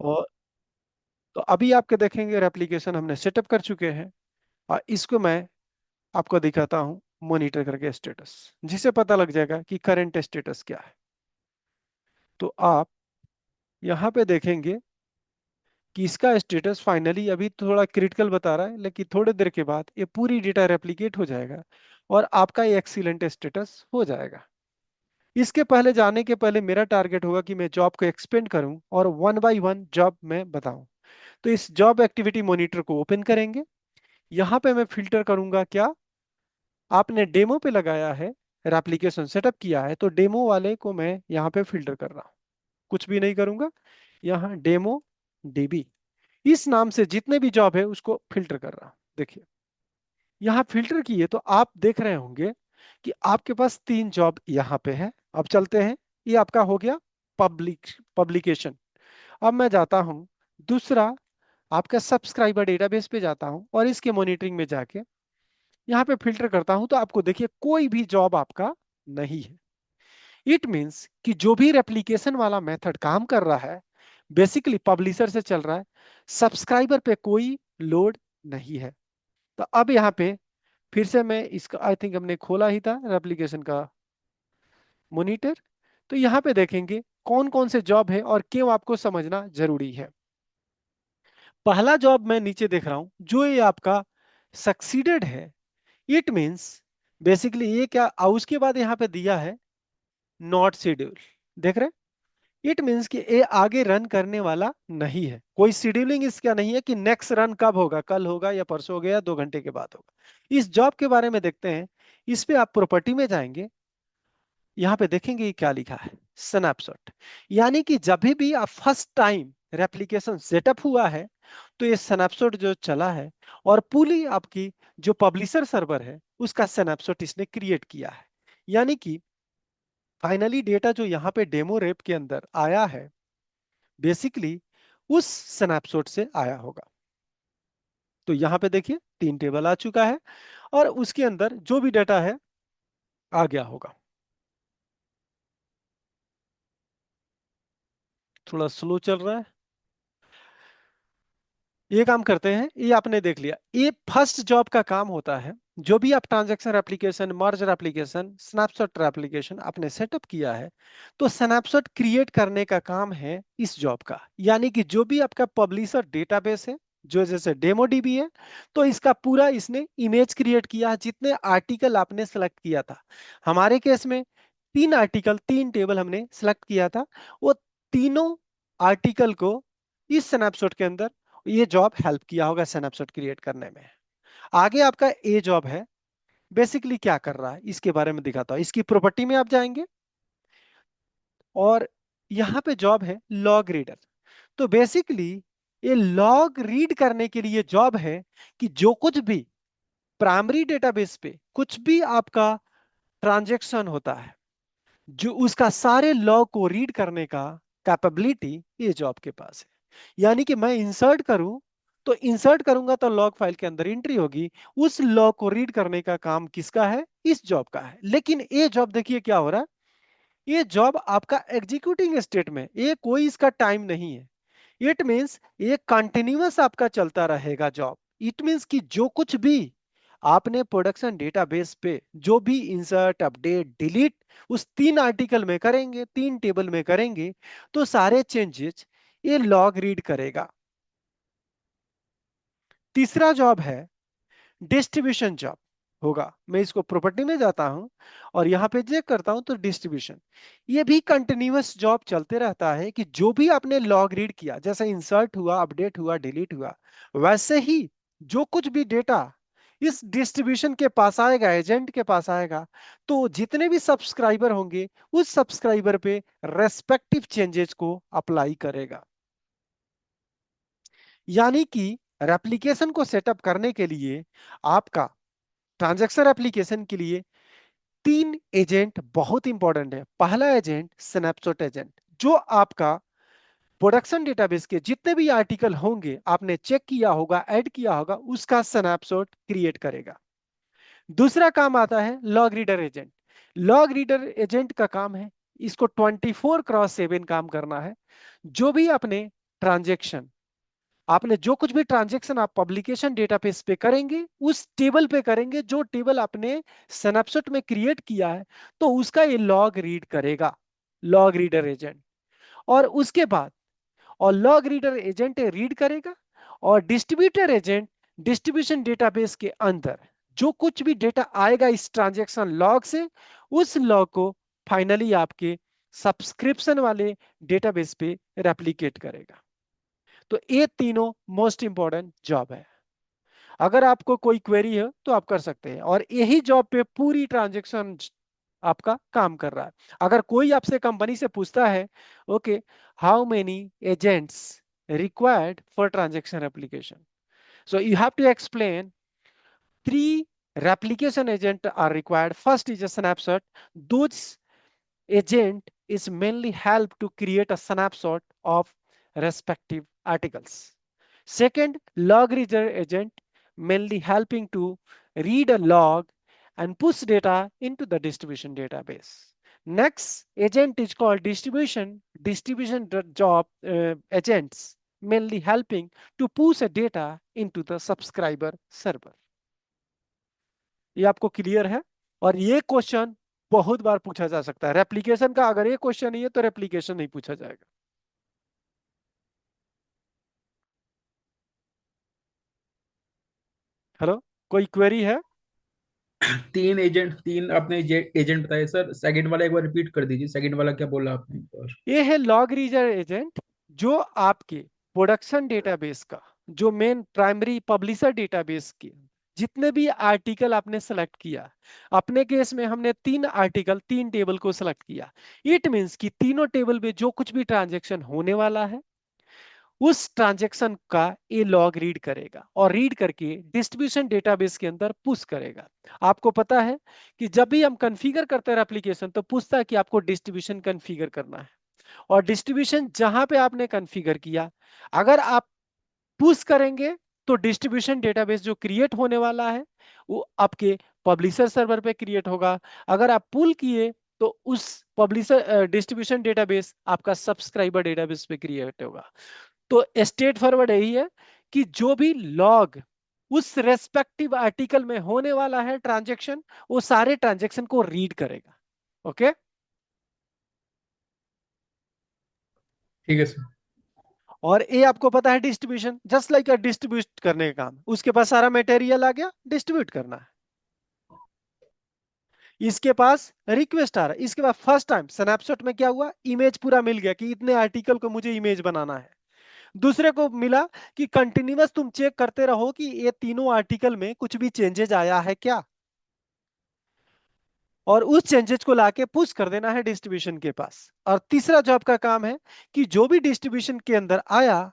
और तो अभी आपके देखेंगे रेप्लिकेशन हमने सेटअप कर चुके हैं, और इसको मैं आपको दिखाता हूं मॉनिटर करके स्टेटस, जिससे पता लग जाएगा कि करंट स्टेटस क्या है। तो आप यहाँ पे देखेंगे कि इसका स्टेटस फाइनली अभी थोड़ा क्रिटिकल बता रहा है, लेकिन थोड़ी देर के बाद ये पूरी डेटा रेप्लिकेट हो जाएगा और आपका ये एक्सीलेंट स्टेटस हो जाएगा। इसके पहले जाने के पहले मेरा टारगेट होगा कि मैं जॉब को एक्सपेंड करूं और वन बाय वन जॉब में बताऊं। तो इस जॉब एक्टिविटी मॉनिटर को ओपन करेंगे। यहाँ पे मैं फिल्टर करूंगा क्या, आपने डेमो पे लगाया है, एप्लीकेशन सेटअप किया है, तो डेमो वाले को मैं यहाँ पे फिल्टर कर रहा हूँ। कुछ भी नहीं करूंगा, यहाँ डेमो डीबी इस नाम से जितने भी जॉब है उसको फिल्टर कर रहा हूं। देखिए यहाँ फिल्टर किए तो आप देख रहे होंगे कि आपके पास 3 जॉब यहाँ पे है। अब चलते हैं, ये आपका हो गया पब्लिकेशन। अब मैं जाता हूं दूसरा, आपका सब्सक्राइबर डेटाबेस पे जाता हूं और इसके मॉनिटरिंग में जाके यहाँ पे फिल्टर करता हूं, तो आपको देखिए कोई भी जॉब आपका नहीं है। इट मींस कि जो भी रेप्लिकेशन वाला मेथड काम कर रहा है बेसिकली पब्लिशर से चल रहा है, सब्सक्राइबर पे कोई लोड नहीं है। तो अब यहाँ पे फिर से मैं इसका, आई थिंक हमने खोला ही था रेप्लिकेशन का मॉनिटर, तो यहाँ पे देखेंगे कौन कौन से जॉब है और क्यों आपको समझना जरूरी है। पहला जॉब मैं नीचे देख रहा हूं जो ये आपका सक्सीडेड है। इट मींस बेसिकली ये क्या, उसके बाद यहाँ पे दिया है नॉट शेड्यूल, देख रहे हैं। इट मींस कि ये आगे रन करने वाला नहीं है, कोई शेड्यूलिंग इसका नहीं है कि नेक्स्ट रन कब होगा, कल होगा या परसों होगा या 2 घंटे के बाद होगा। इस जॉब के बारे में देखते हैं। इस पे आप प्रॉपर्टी में जाएंगे, यहाँ पे देखेंगे ये क्या लिखा है, स्नैपशॉट। यानी कि जब भी आप फर्स्ट टाइम रेप्लिकेशन सेटअप हुआ है तो ये स्नैपशॉट जो चला है, और पूरी आपकी जो पब्लिशर सर्वर है उसका स्नैपशॉट इसने क्रिएट किया है। यानी कि फाइनली डेटा जो यहाँ पे डेमो रेप के अंदर आया है बेसिकली उस स्नैपशॉट से आया होगा। तो यहाँ पे देखिए 3 टेबल आ चुका है और उसके अंदर जो भी डेटा है आ गया होगा। थोड़ा स्लो चल रहा है, ये काम करते हैं। ये आपने देख लिया, ये फर्स्ट जॉब का काम होता है। जो भी आप transaction application, merger application, snapshot application आपने सेटअप किया है, तो स्नैपशॉट क्रिएट करने का काम है इस जॉब का। यानी कि जो भी आपका पब्लिशर डेटाबेस है, जो जैसे डेमो डीबी है, तो इसका पूरा इसने इमेज क्रिएट किया है। जितने आर्टिकल आपने सेलेक्ट किया था, हमारे केस में 3 आर्टिकल 3 टेबल हमने सेलेक्ट किया था, वो तीनों आर्टिकल को इस स्नैपशॉट के अंदर ये जॉब हेल्प किया होगा स्नैपशॉट क्रिएट करने में। आगे आपका ए जॉब है, बेसिकली क्या कर रहा है इसके बारे में दिखाता हूं। इसकी प्रॉपर्टी में आप जाएंगे और यहां पे जॉब है लॉग रीडर। तो बेसिकली ये लॉग रीड करने के लिए जॉब है कि जो कुछ भी प्राइमरी डेटाबेस पे कुछ भी आपका ट्रांजैक्शन होता है, जो उसका सारे लॉग को रीड करने का कैपेबिलिटी ये जॉब के पास है। यानी कि मैं इंसर्ट करूं, तो इंसर्ट करूंगा तो लॉग फाइल के अंदर एंट्री होगी, उस लॉग को रीड करने का काम किसका है, इस जॉब का है। लेकिन ये जॉब देखिए क्या हो रहा है, ये जॉब आपका एग्जीक्यूटिंग स्टेट में, ये कोई इसका टाइम नहीं है। इट मींस ये कंटिन्यूअस आपका चलता रहेगा जॉब। इट मींस कि जो कुछ भी आपने प्रोडक्शन डेटाबेस पे जो भी इंसर्ट, अपडेट, डिलीट उस 3 आर्टिकल में करेंगे, 3 टेबल में करेंगे, तो सारे चेंजेस ये लॉग रीड करेगा। तीसरा जॉब है डिस्ट्रीब्यूशन जॉब होगा। मैं इसको प्रॉपर्टी में जाता हूं और यहां पे चेक करता हूं तो डिस्ट्रीब्यूशन, ये भी कंटिन्यूअस जॉब चलते रहता है कि जो भी आपने लॉग रीड किया, जैसे इंसर्ट हुआ, अपडेट हुआ, डिलीट हुआ, वैसे ही जो कुछ भी डेटा इस डिस्ट्रीब्यूशन के पास आएगा, एजेंट के पास आएगा, तो जितने भी सब्सक्राइबर होंगे उस सब्सक्राइबर पे रेस्पेक्टिव चेंजेस को अप्लाई करेगा। यानी कि रेप्लिकेशन को सेटअप करने के लिए आपका ट्रांजैक्शन एप्लीकेशन के लिए 3 एजेंट बहुत इंपॉर्टेंट है। पहला एजेंट स्नैपशॉट एजेंट, जो आपका प्रोडक्शन डेटाबेस के जितने भी आर्टिकल होंगे आपने चेक किया होगा, ऐड किया होगा, उसका स्नैपशॉट क्रिएट करेगा। दूसरा काम आता है log reader agent. Log reader agent का काम है इसको 24x7 काम करना है। जो भी आपने ट्रांजेक्शन, आपने जो कुछ भी ट्रांजेक्शन आप पब्लिकेशन डेटाबेस पे करेंगे उस टेबल पे करेंगे जो टेबल आपने स्नैपशॉट में क्रिएट किया है, तो उसका ये लॉग रीड करेगा, लॉग रीडर एजेंट। और उसके बाद और लॉग रीडर एजेंट रीड करेगा, और डिस्ट्रीब्यूटर एजेंट डिस्ट्रीब्यूशन डेटाबेस के अंदर जो कुछ भी डेटा आएगा इस ट्रांजैक्शन लॉग से, उस लॉग को फाइनली आपके सब्सक्रिप्शन वाले डेटाबेस पे रेप्लिकेट करेगा। तो ये तीनों मोस्ट इंपॉर्टेंट जॉब है। अगर आपको कोई क्वेरी है तो आप कर सकते हैं, और यही जॉब पे पूरी ट्रांजैक्शन आपका काम कर रहा है। अगर कोई आपसे कंपनी से पूछता है, okay, how many agents required for transaction application, so you have to explain three replication agent are required. First is a snapshot. Those agent is mainly help to create a snapshot of respective articles. Second, log reader agent mainly helping to read a log and push data into the distribution database. Next agent is called distribution job agents mainly helping to push a data into the subscriber server. ये आपको clear है? और ये question बहुत बार पूछा जा सकता है रेप्लिकेशन का। अगर ये क्वेश्चन नहीं है तो रेप्लिकेशन नहीं पूछा जाएगा। हेलो, कोई क्वेरी है? तीन आपने एजेंट बताए सर, सेकंड वाला एक बार रिपीट कर दीजिए, सेकंड वाला क्या बोला आपने एक बार? ये है लॉग रीडर एजेंट, जो आपके प्रोडक्शन डेटाबेस का, जो मेन प्राइमरी पब्लिशर डेटाबेस के जितने भी आर्टिकल आपने सेलेक्ट किया, अपने केस में हमने 3 आर्टिकल 3 टेबल को सेलेक्ट किया। इट मींस कि तीनों टेबल में जो कुछ भी ट्रांजैक्शन होने वाला है उस ट्रांजैक्शन का ये लॉग रीड करेगा, और रीड करके डिस्ट्रीब्यूशन डेटाबेस के अंदर पुश करेगा। आपको पता है कि जब भी हम कॉन्फ़िगर करते हैं एप्लीकेशन तो पूछता है कि आपको डिस्ट्रीब्यूशन कॉन्फ़िगर करना है, और डिस्ट्रीब्यूशन जहां पे आपने कॉन्फ़िगर किया, अगर आप पुश करेंगे तो डिस्ट्रीब्यूशन डेटाबेस जो क्रिएट होने वाला है वो आपके पब्लिशर सर्वर पे क्रिएट होगा। अगर आप पुल किए तो उस पब्लिशर डिस्ट्रीब्यूशन डेटाबेस आपका सब्सक्राइबर डेटाबेस पे क्रिएट होगा। तो स्ट्रेट फॉरवर्ड यही है कि जो भी लॉग उस रेस्पेक्टिव आर्टिकल में होने वाला है ट्रांजैक्शन, वो सारे ट्रांजैक्शन को रीड करेगा। ओके। ठीक है सर। और ये आपको पता है डिस्ट्रीब्यूशन जस्ट लाइक डिस्ट्रीब्यूट करने का काम, उसके पास सारा मटेरियल आ गया, डिस्ट्रीब्यूट करना है। इसके पास रिक्वेस्ट आ रहा है, इसके बाद फर्स्ट टाइम स्नैपशॉट में क्या हुआ, इमेज पूरा मिल गया कि इतने आर्टिकल को मुझे इमेज बनाना है। दूसरे को मिला कि कंटिन्यूअस तुम चेक करते रहो कि ये तीनों आर्टिकल में कुछ भी चेंजेस आया है क्या, और उस चेंजेस को लाके पुश कर देना है डिस्ट्रीब्यूशन के पास। और तीसरा जॉब का काम है कि जो भी डिस्ट्रीब्यूशन के अंदर आया,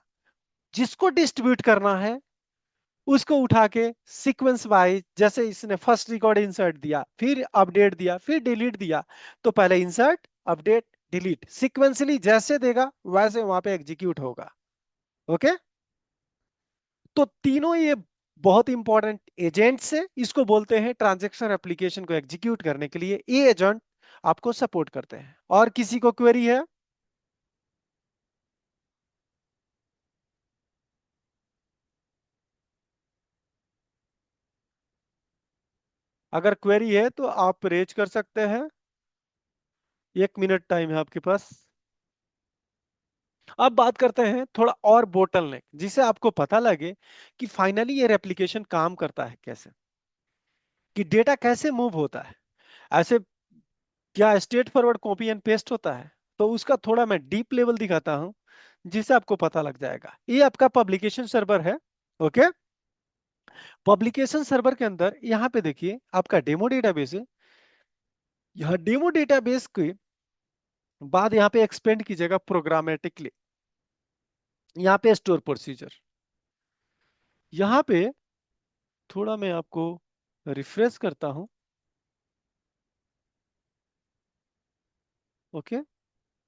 जिसको डिस्ट्रीब्यूट करना है उसको उठा के सीक्वेंस वाइज, जैसे इसने फर्स्ट रिकॉर्ड इंसर्ट दिया, फिर अपडेट दिया, फिर डिलीट दिया, तो पहले इंसर्ट अपडेट डिलीट सीक्वेंसली जैसे देगा वैसे वहां पे एग्जीक्यूट होगा। ओके। तो तीनों ये बहुत इंपॉर्टेंट एजेंट्स है, इसको बोलते हैं ट्रांजैक्शन एप्लीकेशन को एग्जीक्यूट करने के लिए ये एजेंट आपको सपोर्ट करते हैं। और किसी को क्वेरी है? अगर क्वेरी है तो आप रेज कर सकते हैं, 1 मिनट टाइम है आपके पास। अब बात करते हैं थोड़ा और बोटलनेक, जिसे आपको पता लगे कि फाइनली ये रेप्लिकेशन काम करता है कैसे, कि डेटा कैसे मूव होता है। ऐसे क्या straight forward copy and paste होता है? तो उसका थोड़ा मैं डीप लेवल दिखाता हूं जिससे आपको पता लग जाएगा। ये आपका पब्लिकेशन सर्वर है। ओके। पब्लिकेशन सर्वर के अंदर यहाँ पे देखिए आपका डेमो डेटाबेस है। यहाँ डेमो डेटाबेस के बाद यहाँ पे एक्सपेंड कीजिएगा प्रोग्रामेटिकली, यहाँ पे स्टोर प्रोसीजर, यहाँ पे थोड़ा मैं आपको रिफ्रेश करता हूँ। ओके।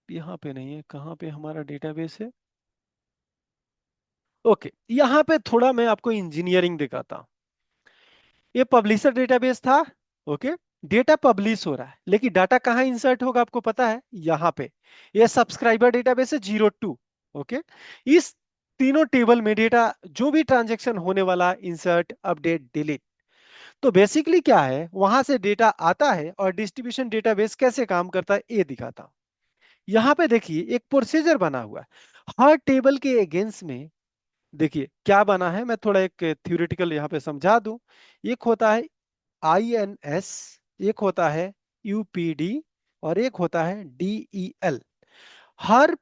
यहाँ पे नहीं है, कहाँ पे हमारा डेटाबेस है? ओके, यहाँ पे थोड़ा मैं आपको इंजीनियरिंग दिखाता हूँ। ये पब्लिशर डेटाबेस था। ओके। डेटा पब्लिश हो रहा है, लेकिन डाटा कहाँ इंसर्ट होगा आपको पता है? यहाँ पे। ये सब्सक्राइबर डेटाबेस है 02। ओके। इस तीनों टेबल में डेटा जो भी ट्रांजैक्शन होने वाला, इंसर्ट, अपडेट, डिलीट। तो बेसिकली क्या है, वहां से डेटा आता है और डिस्ट्रीब्यूशन डेटाबेस कैसे काम करता है ये दिखाता हूं। यहां पे देखिए एक प्रोसीजर बना हुआ है हर टेबल के अगेंस्ट में। देखिए क्या बना है, मैं थोड़ा एक थ्योरेटिकल यहां पे समझा दूं। एक होता है INS, एक होता है UPD, और एक होता है DEL। हर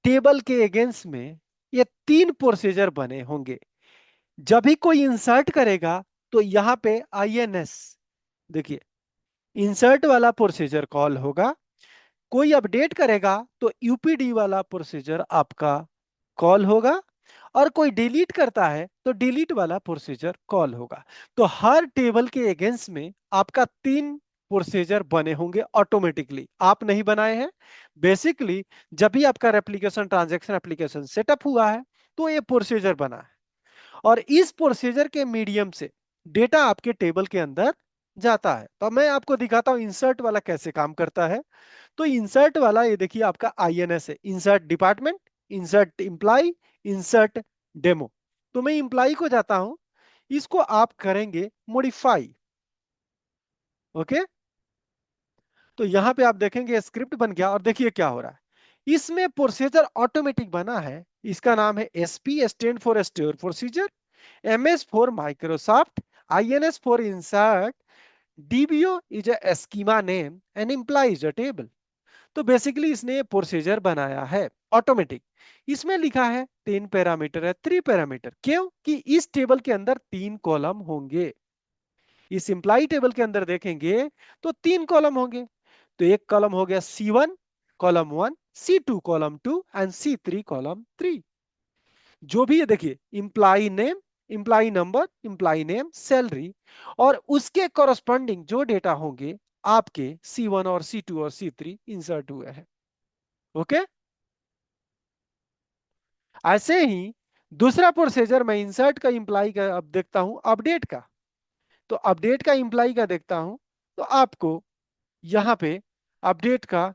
टेबल के अगेंस्ट में ये तीन प्रोसीजर बने होंगे। जब भी कोई इंसर्ट करेगा तो यहां पे INS, देखिए, इंसर्ट वाला प्रोसीजर कॉल होगा। कोई अपडेट करेगा तो यूपीडी वाला प्रोसीजर आपका कॉल होगा। और कोई डिलीट करता है तो डिलीट वाला प्रोसीजर कॉल होगा। तो हर टेबल के अगेंस्ट में आपका तीन प्रोसीजर बने होंगे ऑटोमेटिकली, आप नहीं बनाए हैं। बेसिकली जब भी आपका रेप्लिकेशन ट्रांजैक्शन एप्लीकेशन सेटअप हुआ है तो ये प्रोसीजर बना है, और इस प्रोसीजर के मीडियम से डेटा आपके टेबल के अंदर जाता है। तो मैं आपको दिखाता हूं इंसर्ट वाला कैसे काम करता है। तो इंसर्ट वाला ये देखिए आपका INS है, insert department, insert imply, insert demo. तो मैं इंप्लाई को जाता हूं, इसको आप करेंगे मॉडिफाई। ओके। तो यहां पे आप देखेंगे स्क्रिप्ट बन गया, और देखिए क्या हो रहा है, इसमें प्रोसीजर ऑटोमेटिक बना है। इसका नाम है SP, stand for store procedure, MS for Microsoft, INS for insert, DBO is a schema name and implies a table। तो बेसिकली इसने प्रोसीजर बनाया है ऑटोमेटिक। इसमें लिखा है तीन पैरामीटर है, थ्री पैरामीटर, क्यों कि इस टेबल के अंदर तीन कॉलम होंगे। इस इंप्लाई टेबल के अंदर देखेंगे तो तीन कॉलम होंगे। तो एक कॉलम हो गया C1 column 1, C2 column 2 and C3 column 3। जो भी है देखिए, imply name, imply number, imply name, salary, और उसके कॉरस्पॉन्डिंग जो डेटा होंगे आपके C1 और C2 और C3 इंसर्ट हुए हैं। ओके। ऐसे ही दूसरा प्रोसीजर मैं इंसर्ट का इंप्लाई का अब देखता हूं अपडेट का। तो अपडेट का इंप्लाई का देखता हूं, तो आपको यहां पे अपडेट का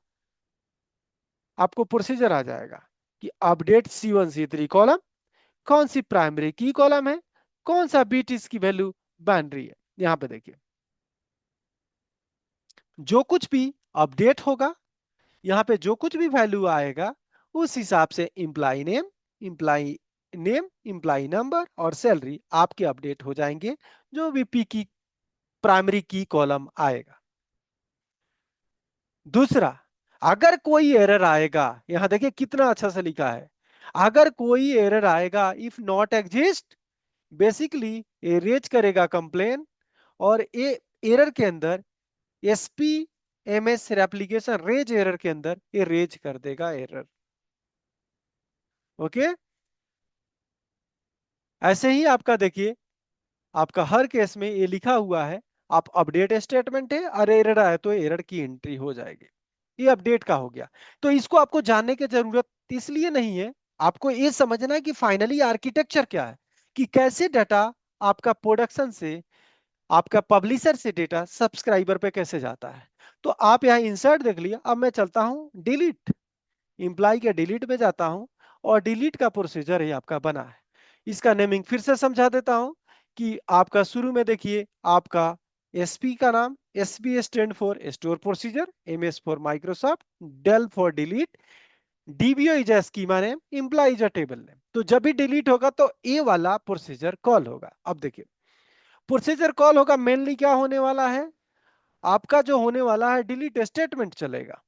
आपको प्रोसीजर आ जाएगा कि अपडेट C1 C3 कॉलम, कौन सी प्राइमरी की कॉलम है, कौन सा बीट इसकी वैल्यू बन रही है। यहां पे देखिए जो कुछ भी अपडेट होगा, यहां पे जो कुछ भी वैल्यू आएगा उस हिसाब से इंप्लाई नेम, इंप्लाई नंबर और सैलरी आपके अपडेट हो जाएंगे, जो भी पी की प्राइमरी की कॉलम आएगा। दूसरा, अगर कोई एरर आएगा, यहां देखिए कितना अच्छा से लिखा है, अगर कोई एरर आएगा इफ नॉट एग्जिस्ट, बेसिकली ये रेज करेगा कंप्लेन, और ये एरर के अंदर SPMS एप्लीकेशन रेज एरर के अंदर ये रेज कर देगा एरर। ओके। ऐसे ही आपका देखिए, आपका हर केस में ये लिखा हुआ है, आप अपडेट स्टेटमेंट है और एरर आए तो एरर की एंट्री हो जाएगी। ये अपडेट का हो गया। तो इसको आपको जानने की जरूरत इसलिए नहीं है, आपको ये समझना है कि फाइनली आर्किटेक्चर क्या है, कि कैसे डाटा आपका प्रोडक्शन से, आपका पब्लिशर से डेटा सब्सक्राइबर पे कैसे जाता है। तो आप यहाँ इंसर्ट देख लिया, अब मैं चलता हूं डिलीट, इंप्लाई के डिलीट में जाता हूं, और डिलीट का प्रोसीजर ही आपका बना है। इसका नेमिंग फिर से समझा देता हूं कि आपका शुरू में देखिए आपका SP का नाम, SB stand for store procedure, MS for Microsoft, del for delete, DBO is a schema name, employee is a table name. तो जब भी डिलीट होगा तो ए वाला प्रोसीजर कॉल होगा। अब देखिए प्रोसीजर कॉल होगा, मेनली क्या होने वाला है, आपका जो होने वाला है डिलीट स्टेटमेंट चलेगा।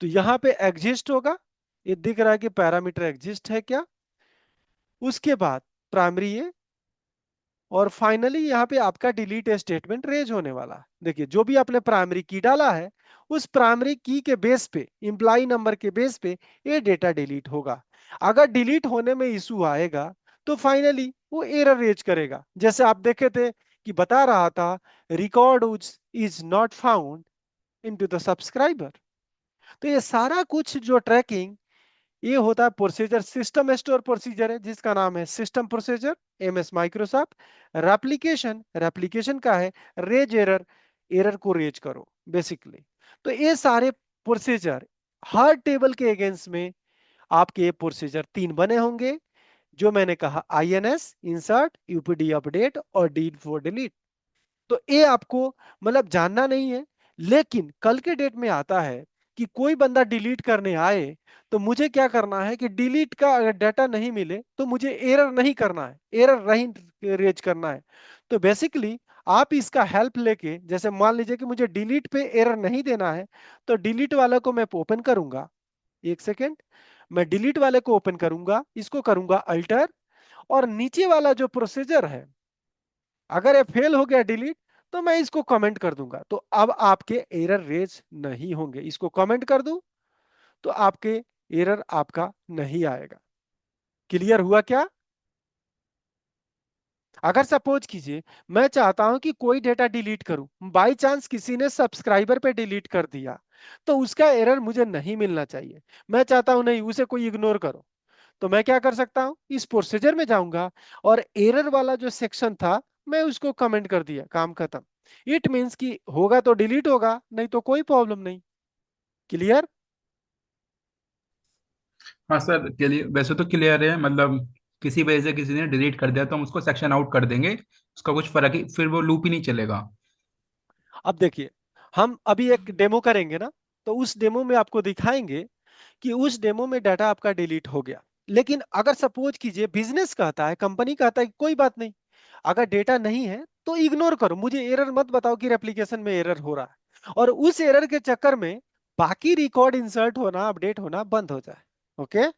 तो यहां पे एग्जिस्ट होगा, ये दिख रहा है कि पैरामीटर एग्जिस्ट है क्या, उसके बाद प्राइमरी है, और फाइनली यहां पे आपका डिलीट स्टेटमेंट रेज होने वाला है। देखिए जो भी आपने प्राइमरी की डाला है उस प्राइमरी की के बेस पे, इंप्लाई नंबर के बेस पे ये डेटा डिलीट होगा। अगर डिलीट होने में इशू आएगा तो फाइनली वो एरर रेज करेगा, जैसे आप देखे थे कि बता रहा था record is not found into the subscriber. तो ये सारा कुछ जो ट्रैकिंग, ये होता है प्रोसीजर, सिस्टम स्टोर प्रोसीजर है जिसका नाम है system procedure, MS Microsoft. Replication, replication का है रेज एरर, एरर को रेज करो बेसिकली। तो ये सारे प्रोसीजर हर टेबल के अगेंस्ट में आपके प्रोसीजर तीन बने होंगे, जो मैंने कहा, आईएनएस, इंसर्ट, यूपीडी अपडेट और डीड फॉर डिलीट। तो ये आपको मतलब जानना नहीं है, लेकिन कल के डेट में आता है कि कोई बंदा डिलीट करने आए तो मुझे क्या करना है कि डिलीट का अगर डाटा नहीं मिले तो मुझे एरर नहीं करना है, एरर नहीं रेज करना है। तो बेसिकली आप इसका हेल्प लेके, जैसे मान लीजिए कि मुझे डिलीट पे एरर नहीं देना है, तो डिलीट वाला को मैं ओपन करूंगा। एक सेकेंड, मैं डिलीट वाले को ओपन करूंगा, इसको करूंगा अल्टर, और नीचे वाला जो प्रोसीजर है, अगर ये फेल हो गया डिलीट, तो मैं इसको कमेंट कर दूंगा, तो अब आपके एरर रेज नहीं होंगे। इसको कमेंट कर दूं तो आपके एरर आपका नहीं आएगा। क्लियर हुआ क्या? अगर सपोज कीजिए मैं चाहता हूं कि कोई डेटा डिलीट करूं, बाय चांस किसी ने सब्सक्राइबर पे डिलीट कर दिया, तो उसका एरर मुझे नहीं मिलना चाहिए। मैं चाहता हूं नहीं, उसे कोई इग्नोर करो, तो मैं क्या कर सकता हूं, इस प्रोसीजर में जाऊंगा और एरर वाला जो सेक्शन था मैं उसको कमेंट कर दिया, काम खत्म। इट मींस कि होगा तो डिलीट होगा, नहीं तो कोई प्रॉब्लम नहीं। क्लियर? हाँ सर, क्लियर, वैसे तो क्लियर है। मतलब किसी वजह से किसी ने डिलीट कर दिया तो हम उसको सेक्शन आउट कर देंगे, उसका कुछ फर्क ही, फिर वो लूप ही नहीं चलेगा। अब देखिए, हम अभी एक डेमो करेंगे ना, तो उस डेमो में आपको दिखाएंगे कि उस डेमो में डाटा आपका डिलीट हो गया। लेकिन अगर सपोज कीजिए बिजनेस कहता है, कंपनी कहता है कि कोई बात नहीं, अगर डेटा नहीं है तो इग्नोर करो, मुझे एरर मत बताओ कि एप्लीकेशन में एरर हो रहा है, और उस एरर के चक्कर में बाकी रिकॉर्ड इंसर्ट होना, अपडेट होना बंद हो जाए। ओके?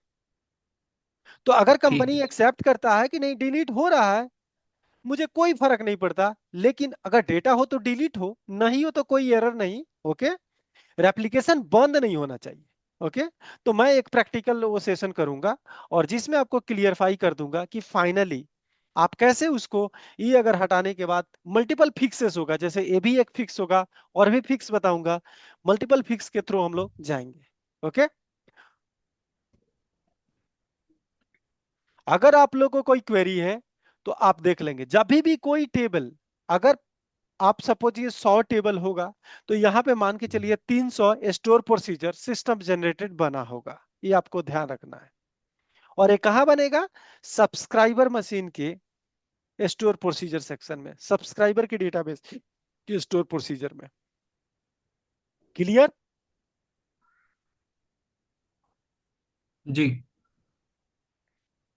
तो अगर ठीक कंपनी है। एक्सेप्ट करता है कि नहीं डिलीट हो रहा है, मुझे कोई फर्क नहीं पड़ता, लेकिन अगर डेटा हो तो डिलीट हो, नहीं हो तो कोई एरर नहीं। ओके? रेप्लिकेशन बंद नहीं होना चाहिए। ओके? तो मैं एक प्रैक्टिकल वो सेशन करूंगा और जिसमें आपको क्लियरफाई कर दूंगा कि फाइनली आप कैसे उसको, ये अगर हटाने के बाद मल्टीपल फिक्सेस होगा, जैसे ये भी एक फिक्स होगा और भी फिक्स बताऊंगा, मल्टीपल फिक्स के थ्रू हम लोग जाएंगे। ओके? अगर आप लोगों को कोई क्वेरी है तो आप देख लेंगे, जब भी कोई टेबल, अगर आप सपोज ये 100 टेबल होगा, तो यहां पे मान के चलिए 300 स्टोर प्रोसीजर सिस्टम जनरेटेड बना होगा, ये आपको ध्यान रखना है। और ये कहां बनेगा? सब्सक्राइबर मशीन के स्टोर प्रोसीजर सेक्शन में, सब्सक्राइबर के डेटाबेस के स्टोर प्रोसीजर में। क्लियर? जी।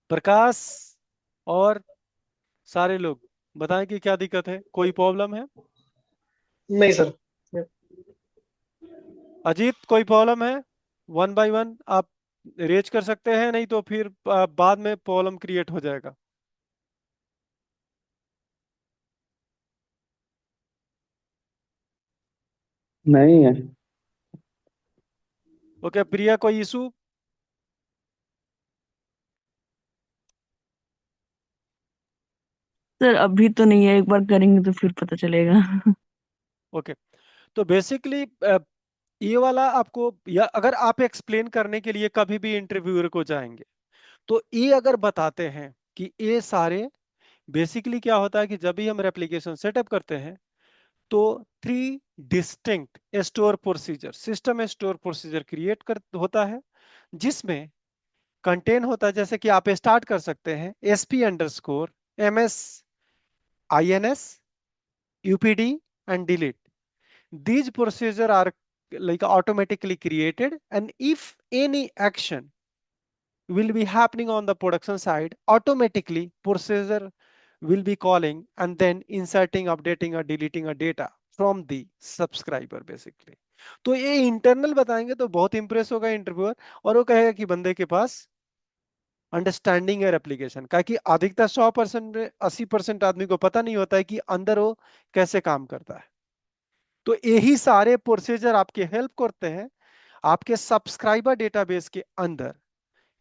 प्रकाश और सारे लोग बताएं कि क्या दिक्कत है, कोई प्रॉब्लम है? नहीं सर। अजीत, कोई प्रॉब्लम है? वन बाय वन आप रेज कर सकते हैं, नहीं तो फिर बाद में प्रॉब्लम क्रिएट हो जाएगा। नहीं है। ओके प्रिया, कोई इशू? सर अभी तो नहीं है, एक बार करेंगे तो फिर पता चलेगा। ओके, तो बेसिकली ये वाला आपको, या अगर आप एक्सप्लेन करने के लिए कभी भी इंटरव्यूअर को जाएंगे, तो ये अगर बताते हैं कि ये सारे, बेसिकली क्या होता है कि जब भी हम एप्लीकेशन सेटअप करते हैं, तो 3 distinct store procedure, system store procedure create कर होता है, जिसमें कंटेन होता है, जैसे कि आप स्टार्ट कर सकते हैं SP_MS INS UPD and delete. These procedures are like automatically created, and if any action will be happening on the production side, automatically procedure will be calling and then inserting, updating or deleting a data from the subscriber basically. तो ये internal बताएंगे तो बहुत Impress होगा interviewer, और वो कहेगा कि बंदे के पास अंडरस्टैंडिंग है एप्लीकेशन का, कि अधिकतर 100% 80% आदमी को पता नहीं होता है कि अंदर वो कैसे काम करता है। तो यही सारे प्रोसीजर आपके हेल्प करते हैं आपके सब्सक्राइबर डेटाबेस के अंदर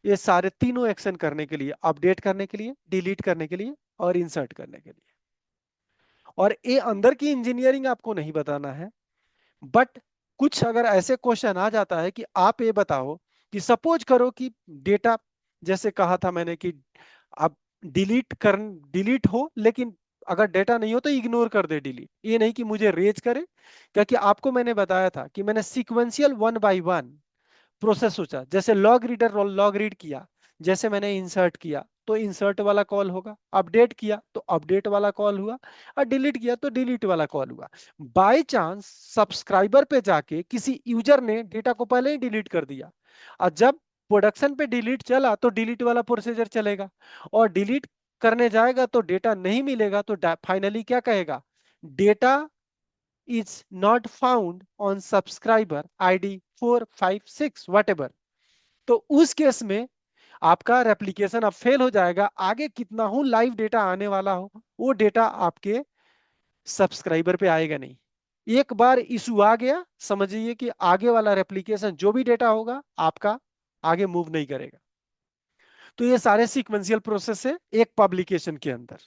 ये सारे तीनों एक्शन करने के लिए, अपडेट करने के लिए, डिलीट करने के लिए और इंसर्ट करने के लिए। और ये अंदर की इंजीनियरिंग आपको नहीं बताना है, बट कुछ अगर ऐसे क्वेश्चन आ जाता है कि आप ये बताओ कि सपोज करो कि डेटा, जैसे कहा था मैंने कि आप डिलीट हो, लेकिन अगर डेटा नहीं हो तो इग्नोर कर दे डिलीट, ये नहीं कि मुझे रेज करे, क्योंकि आपको मैंने बताया था कि मैंने सीक्वेंशियल 1 by 1 प्रोसेस सोचा, जैसे लॉग रीडर लॉग रीड किया, जैसे मैंने इंसर्ट किया तो इंसर्ट वाला कॉल होगा, अपडेट किया तो अपडेट वाला कॉल हुआ, और डिलीट किया तो डिलीट वाला कॉल हुआ। बाय चांस सब्सक्राइबर पे जाके किसी यूजर ने डेटा को पहले ही डिलीट कर दिया, और जब प्रोडक्शन पे डिलीट चला तो डिलीट वाला प्रोसीजर चलेगा, और डिलीट करने जाएगा तो डेटा नहीं मिलेगा, तो फाइनली क्या कहेगा, data is not found on subscriber ID 456 whatever। तो उस केस में आपका रेप्लिकेशन अब फेल हो जाएगा, आगे कितना हो लाइव डेटा आने वाला हो वो डेटा आपके सब्सक्राइबर पे आएगा नहीं। एक बार इशू आ गया, समझिए कि आगे वाला रेप्लिकेशन जो भी डेटा होगा आपका आगे मूव नहीं करेगा। तो ये सारे सीक्वेंशियल प्रोसेस है एक पब्लिकेशन के अंदर।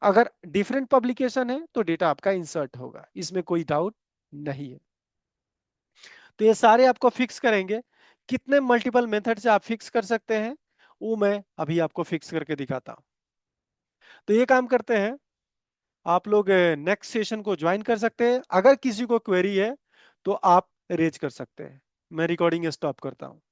अगर डिफरेंट पब्लिकेशन है तो डेटा आपका इंसर्ट होगा, इसमें कोई डाउट नहीं है। तो ये सारे आपको फिक्स करेंगे। कितने मल्टीपल मेथड से आप फिक्स कर सकते हैं वो मैं अभी आपको फिक्स करके दिखाता हूं। तो ये काम करते हैं, आप लोग नेक्स्ट सेशन को ज्वाइन कर सकते हैं। अगर किसी को क्वेरी है तो आप रेज कर सकते हैं। मैं रिकॉर्डिंग स्टॉप करता हूं।